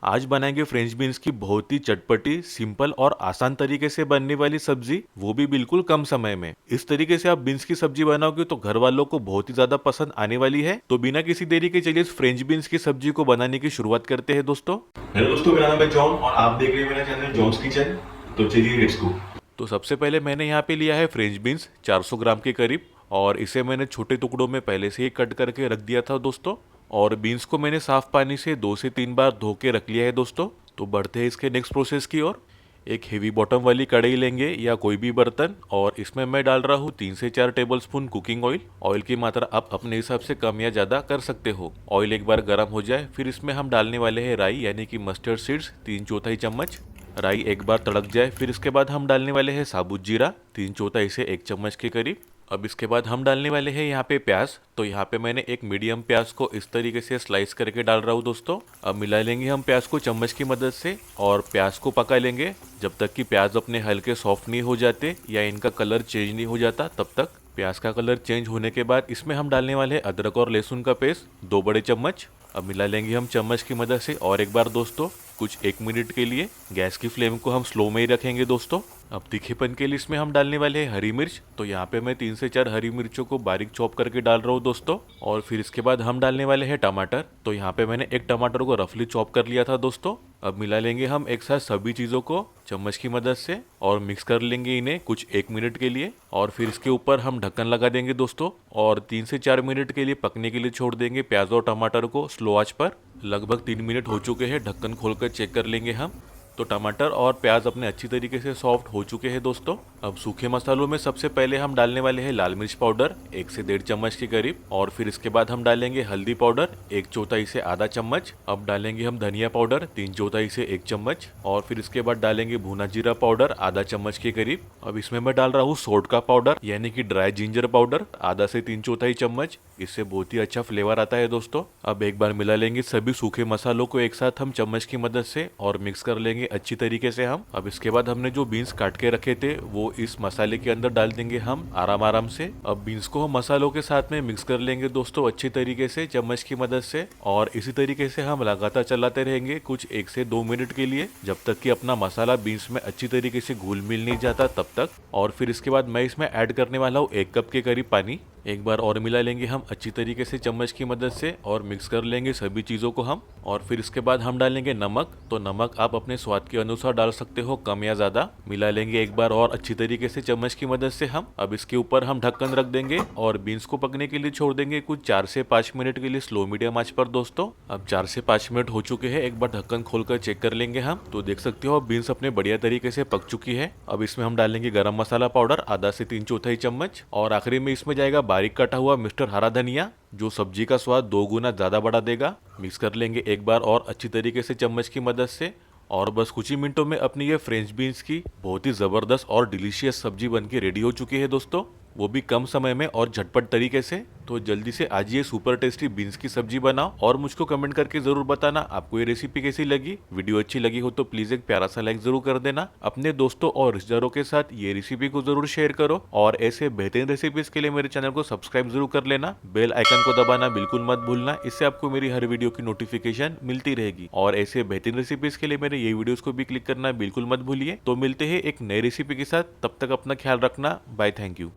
आज बनाएंगे French beans की बहुत ही चटपटी, सिंपल और आसान तरीके से बनने वाली सब्जी, वो भी बिल्कुल कम समय में। इस तरीके से आप बीन्स की सब्जी बनाओगे तो घर वालों को बहुत ही ज्यादा पसंद आने वाली है। तो बिना किसी देरी के चलिए इस फ्रेंच बीन्स की सब्जी को बनाने की शुरुआत करते हैं दोस्तों। हेलो दोस्तों, मेरा नाम है जॉन और आप देख रहे हैं मेरा चैनल जॉन्स किचन। तो चलिए लेट्स गो। तो सबसे पहले मैंने यहाँ पे लिया है फ्रेंच बीन्स 400 ग्राम के करीब, और इसे मैंने छोटे टुकड़ों में पहले से ही कट करके रख दिया था दोस्तों। और बीन्स को मैंने साफ पानी से 2 से 3 बार धो के रख लिया है दोस्तों। तो बढ़ते हैं इसके नेक्स्ट प्रोसेस की ओर। एक हेवी बॉटम वाली कढ़ाई लेंगे या कोई भी बर्तन, और इसमें मैं डाल रहा हूँ 3 से 4 टेबलस्पून कुकिंग ऑयल। ऑयल की मात्रा आप अपने हिसाब से कम या ज़्यादा कर सकते हो। ऑयल एक बार गर्म हो जाए फिर इसमें हम डालने वाले हैं राई यानी कि मस्टर्ड सीड्स 3/4 चम्मच। राई एक बार तड़क जाए फिर इसके बाद हम डालने वाले हैं साबुत जीरा 3/4 से 1 चम्मच के करीब। अब इसके बाद हम डालने वाले हैं यहाँ पे प्याज। तो यहाँ पे मैंने एक मीडियम प्याज को इस तरीके से स्लाइस करके डाल रहा हूँ दोस्तों। अब मिला लेंगे हम प्याज को चम्मच की मदद से और प्याज को पका लेंगे जब तक कि प्याज अपने हल्के सॉफ्ट नहीं हो जाते या इनका कलर चेंज नहीं हो जाता तब तक। प्याज का कलर चेंज होने के बाद इसमें हम डालने वाले हैं अदरक और लहसुन का पेस्ट 2 बड़े चम्मच। अब मिला लेंगे हम चम्मच की मदद से और एक बार दोस्तों, कुछ 1 मिनट के लिए। गैस की फ्लेम को हम स्लो में ही रखेंगे दोस्तों। अब तीखेपन के लिए इसमें हम डालने वाले हैं हरी मिर्च। तो यहाँ पे मैं 3 से 4 हरी मिर्चों को बारीक चॉप करके डाल रहा हूँ दोस्तों। और फिर इसके बाद हम डालने वाले हैं टमाटर। तो यहाँ पे मैंने एक टमाटर को रफली चॉप कर लिया था दोस्तों। अब मिला लेंगे हम एक साथ सभी चीज़ों को चम्मच की मदद से और मिक्स कर लेंगे इन्हें कुछ 1 मिनट के लिए। और फिर इसके ऊपर हम ढक्कन लगा देंगे दोस्तों और 3 से 4 मिनट के लिए पकने के लिए छोड़ देंगे प्याज और टमाटर को स्लो आंच पर। लगभग 3 मिनट हो चुके हैं, ढक्कन खोलकर चेक कर लेंगे हम। तो टमाटर और प्याज अपने अच्छी तरीके से सॉफ्ट हो चुके हैं दोस्तों। अब सूखे मसालों में सबसे पहले हम डालने वाले हैं लाल मिर्च पाउडर 1 से 1.5 चम्मच के करीब। और फिर इसके बाद हम डालेंगे हल्दी पाउडर 1/4 से आधा चम्मच। अब डालेंगे हम धनिया पाउडर 3/4 से 1 चम्मच। और फिर इसके बाद डालेंगे भुना जीरा पाउडर आधा चम्मच के करीब। अब इसमें मैं डाल रहा हूँ सोट का पाउडर यानी कि ड्राई जिंजर पाउडर आधा से 3/4 चम्मच। इससे बहुत ही अच्छा फ्लेवर आता है दोस्तों। अब एक बार मिला लेंगे सभी सूखे मसालों को एक साथ हम चम्मच की मदद से और मिक्स कर लेंगे अच्छी तरीके से हम। अब इसके बाद हमने जो बीन्स काट के रखे थे वो इस मसाले के अंदर डाल देंगे हम आराम आराम से। अब बीन्स को हम मसालों के साथ में मिक्स कर लेंगे दोस्तों अच्छी तरीके से चम्मच की मदद से। और इसी तरीके से हम लगातार चलाते रहेंगे कुछ 1 से 2 मिनट के लिए जब तक कि अपना मसाला बीन्स में अच्छी तरीके से घुल मिल नहीं जाता तब तक। और फिर इसके बाद मैं इसमें ऐड करने वाला हूँ 1 कप के करीब पानी। एक बार और मिला लेंगे हम अच्छी तरीके से चम्मच की मदद से और मिक्स कर लेंगे सभी चीज़ों को हम। और फिर इसके बाद हम डालेंगे नमक। तो नमक आप अपने स्वाद के अनुसार डाल सकते हो, कम या ज़्यादा। मिला लेंगे एक बार और अच्छी तरीके से चम्मच की मदद से हम। अब इसके ऊपर हम ढक्कन रख देंगे और बीन्स को पकने के लिए छोड़ देंगे कुछ 4 से 5 मिनट के लिए स्लो मीडियम आंच पर दोस्तों। अब 4 से 5 मिनट हो चुके हैं, एक बार ढक्कन खोलकर चेक कर लेंगे हम। तो देख सकते हो बीन्स अपने बढ़िया तरीके से पक चुकी है। अब इसमें हम डालेंगे गरम मसाला पाउडर आधा से 3/4 चम्मच। और आखिरी में इसमें जाएगा बारीक कटा हुआ मिस्टर हरा धनिया जो सब्जी का स्वाद 2 गुना ज्यादा बढ़ा देगा। मिक्स कर लेंगे एक बार और अच्छी तरीके से चम्मच की मदद से। और बस कुछ ही मिनटों में अपनी ये फ्रेंच बीन्स की बहुत ही जबरदस्त और डिलीशियस सब्जी बनके रेडी हो चुकी है दोस्तों, वो भी कम समय में और झटपट तरीके से। तो जल्दी से आज ये सुपर टेस्टी बीन्स की सब्जी बनाओ और मुझको कमेंट करके जरूर बताना आपको ये रेसिपी कैसी लगी। वीडियो अच्छी लगी हो तो प्लीज एक प्यारा सा लाइक जरूर कर देना। अपने दोस्तों और रिश्तेदारों के साथ ये रेसिपी को जरूर शेयर करो और ऐसे बेहतरीन रेसिपीज के लिए मेरे चैनल को सब्सक्राइब जरूर कर लेना। बेल आइकन को दबाना बिल्कुल मत भूलना, इससे आपको मेरी हर वीडियो की नोटिफिकेशन मिलती रहेगी। और ऐसे बेहतरीन रेसिपीज के लिए मेरे ये वीडियोस को भी क्लिक करना बिल्कुल मत भूलिए। तो मिलते हैं एक नई रेसिपी के साथ, तब तक अपना ख्याल रखना। Bye, thank you.